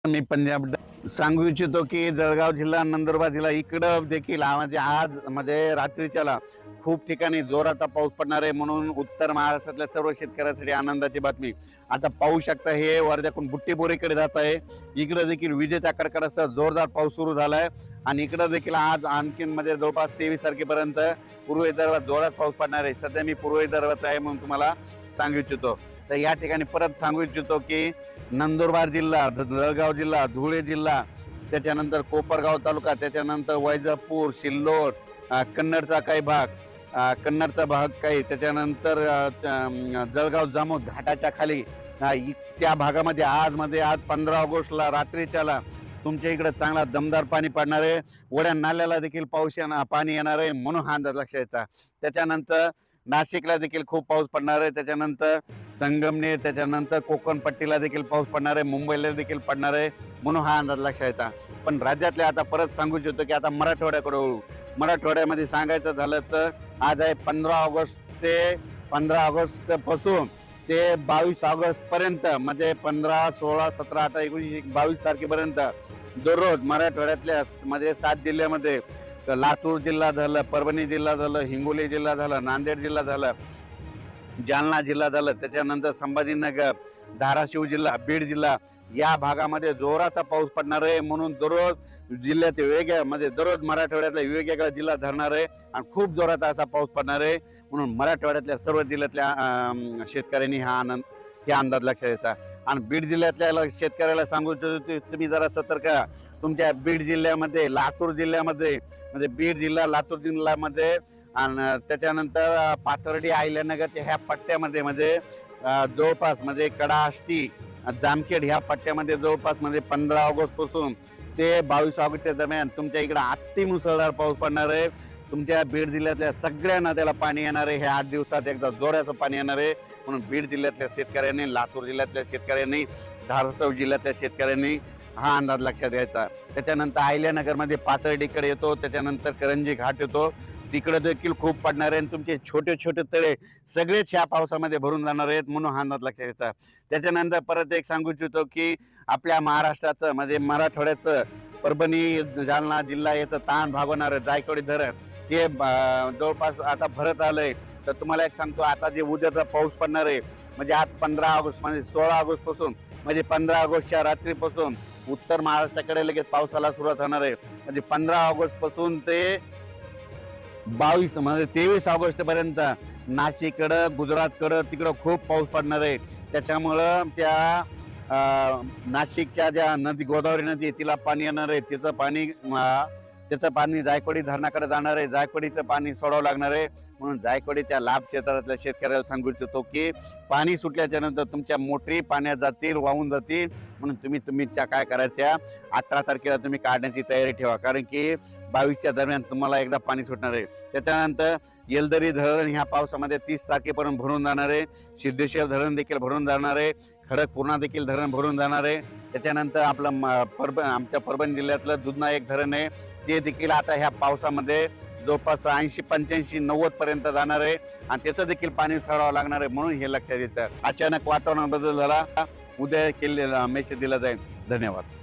मी पंजाब सांगू इच्छितो की जळगाव जिल्हा नंदुरबार जिल्हा इकडं देखील म्हणजे आज मध्ये रात्रीच्याला खूप ठिकाणी जोराचा पाऊस पडणार आहे म्हणून उत्तर महाराष्ट्रातल्या सर्व शेतकऱ्यांसाठी आनंदाची बातमी। आता पाहू शकता हे वर्ध्याकडून बुट्टीबोरीकडे जात आहे। इकडे देखील विजेच्या कडकडासह जोरदार पाऊस सुरू झालाय आणि इकडे देखील आज आणखीन मध्ये जवळपास 23 तारखेपर्यंत पूर्व विदर्भात जोरात पाऊस पडणार आहे। सध्या मी पूर्व विदर्भात आहे म्हणून तुम्हाला सांगू इच्छितो। तर या ठिकाणी परत सांगू इच्छितो की नंदुरबार जिल्हा, जळगाव जिल्हा, धुळे जिल्हा, त्याच्यानंतर कोपरगाव तालुका, त्याच्यानंतर वैजापूर, सिल्लोड, कन्नडचा काही भाग, कन्नडचा भाग काही, त्याच्यानंतर जळगाव जामोद घाटाच्या खाली त्या भागामध्ये आज 15 ऑगस्टला रात्रीच्याला तुमच्या इकडे चांगला दमदार पाणी पडणार आहे। वड्या नाल्याला देखील पाणी येणार आहे म्हणून हा अंदाज लक्षात यायचा। त्याच्यानंतर नाशिकला देखील खूप पाऊस पडणार आहे। त्याच्यानंतर संगमनेर, त्याच्यानंतर कोकण पट्टीला देखील पाऊस पडणार आहे, मुंबईला देखील पडणार आहे म्हणून हा अंदाज लक्षात येता। पण राज्यातले आता परत सांगू इच्छितो की आता मराठवाड्याकडे वळू। मराठवाड्यामध्ये सांगायचं झालं तर आज आहे 15 ऑगस्ट पासून ते 22 ऑगस्ट पर्यंत, म्हणजे 15, 16, 17, 18, 19, 22 तारखेपर्यंत दररोज मराठवाड्यातल्या म्हणजे 7 जिल्ह्यामध्ये, लातूर जिल्हा झालं, परभणी जिल्हा झालं, हिंगोली जिल्हा झालं, नांदेड जिल्हा झालं, जालना जिल्हा झालं, त्याच्यानंतर संभाजीनगर, धाराशिव जिल्हा, बीड जिल्हा या भागामध्ये जोराचा पाऊस पडणार आहे म्हणून दररोज जिल्ह्यात वेगळ्या म्हणजे दररोज मराठवाड्यातला वेगवेगळा जिल्हा धरणार आहे आणि खूप जोराचा असा पाऊस पडणार आहे म्हणून मराठवाड्यातल्या सर्व जिल्ह्यातल्या शेतकऱ्यांनी हा अंदाज लक्षात घ्यायचा। आणि बीड जिल्ह्यातल्या शेतकऱ्याला सांगू इच्छितो तुम्ही जरा सतर्क राहा। तुमच्या बीड जिल्ह्यामध्ये, लातूर जिल्ह्यामध्ये, म्हणजे बीड जिल्हा, लातूर जिल्ह्यामध्ये आणि त्याच्यानंतर पाथर्डी, अहिल्यानगर ह्या पट्ट्यामध्ये म्हणजे जवळपास म्हणजे कडा, आष्टी, जामखेड ह्या पट्ट्यामध्ये जवळपास म्हणजे 15 ऑगस्ट पासून ते 22 ऑगस्टच्या दरम्यान तुमच्या इकडे अति मुसळधार पाऊस पडणार आहे। तुमच्या बीड जिल्ह्यातल्या सगळ्या नद्याला पाणी येणार आहे। हे 8 दिवसात एकदा जोराचं पाणी येणार आहे म्हणून बीड जिल्ह्यातल्या शेतकऱ्यांनी, लातूर जिल्ह्यातल्या शेतकऱ्यांनी, धाराशिव जिल्ह्यातल्या शेतकऱ्यांनी हा अंदाज लक्षात घ्यायचा। त्याच्यानंतर अहिल्यानगरमध्ये पाथर्डीकडे येतो, त्याच्यानंतर करंजी घाट येतो, तिकडे देखील खूप पडणार आहे आणि तुमचे छोटे छोटे तळे सगळेच ह्या पावसामध्ये भरून जाणार आहेत म्हणून हा अंदाज लक्षात घ्यायचा। त्याच्यानंतर परत एक सांगू इच्छितो की आपल्या महाराष्ट्राचं म्हणजे मराठवाड्याचं परभणी, जालना जिल्हा याचं ताण भागवणार जायकवाडी धरण ते जवळपास आता भरत आलंय। तर तुम्हाला एक सांगतो, आता जे उद्याचा पाऊस पडणार आहे म्हणजे आज 15 ऑगस्ट म्हणजे 16 ऑगस्ट पासून म्हणजे 15 ऑगस्टच्या रात्रीपासून उत्तर महाराष्ट्राकडे लगेच पावसाला सुरुवात होणार आहे। म्हणजे 15 ऑगस्ट पासून ते 22 म्हणजे 23 ऑगस्ट पर्यंत नाशिककडं, गुजरातकडं तिकडं खूप पाऊस पडणार आहे। त्याच्यामुळं त्या नाशिकच्या ज्या नदी, गोदावरी नदी, तिला पाणी येणार आहे, त्याचं पाणी जायकवाडी धरणाकडे जाणार आहे। जायकवाडीचं पाणी सोडावं लागणार आहे म्हणून जायकवाडीच्या लाभ क्षेत्रातल्या शेतकऱ्याला सांगू इच्छितो की पाणी सुटल्याच्या नंतर तुमच्या मोटरी पाण्यात जातील, वाहून जातील म्हणून तुमच्या काय करायच्या 18 तारखेला तुम्ही काढण्याची तयारी ठेवा, कारण की 22च्या दरम्यान तुम्हाला एकदा पाणी सुटणार आहे। त्याच्यानंतर येलदरी धरण ह्या पावसामध्ये 30 तारखेपर्यंत भरून जाणार आहे। सिद्धेश्वर धरण देखील भरून जाणार आहे। खडकपूर्णा देखील धरण भरून जाणार आहे। त्याच्यानंतर आपलं आमच्या परभणी जिल्ह्यातलं दुधना एक धरण आहे, ते देखील आता ह्या पावसामध्ये जवळपास 80, 85, 90 पर्यंत जाणार आहे आणि त्याचं देखील पाणी सोडावं लागणार आहे म्हणून हे लक्षात येतं। अचानक वातावरण बदल झाला, उद्या केलेला मेसेज दिला जाईल। धन्यवाद।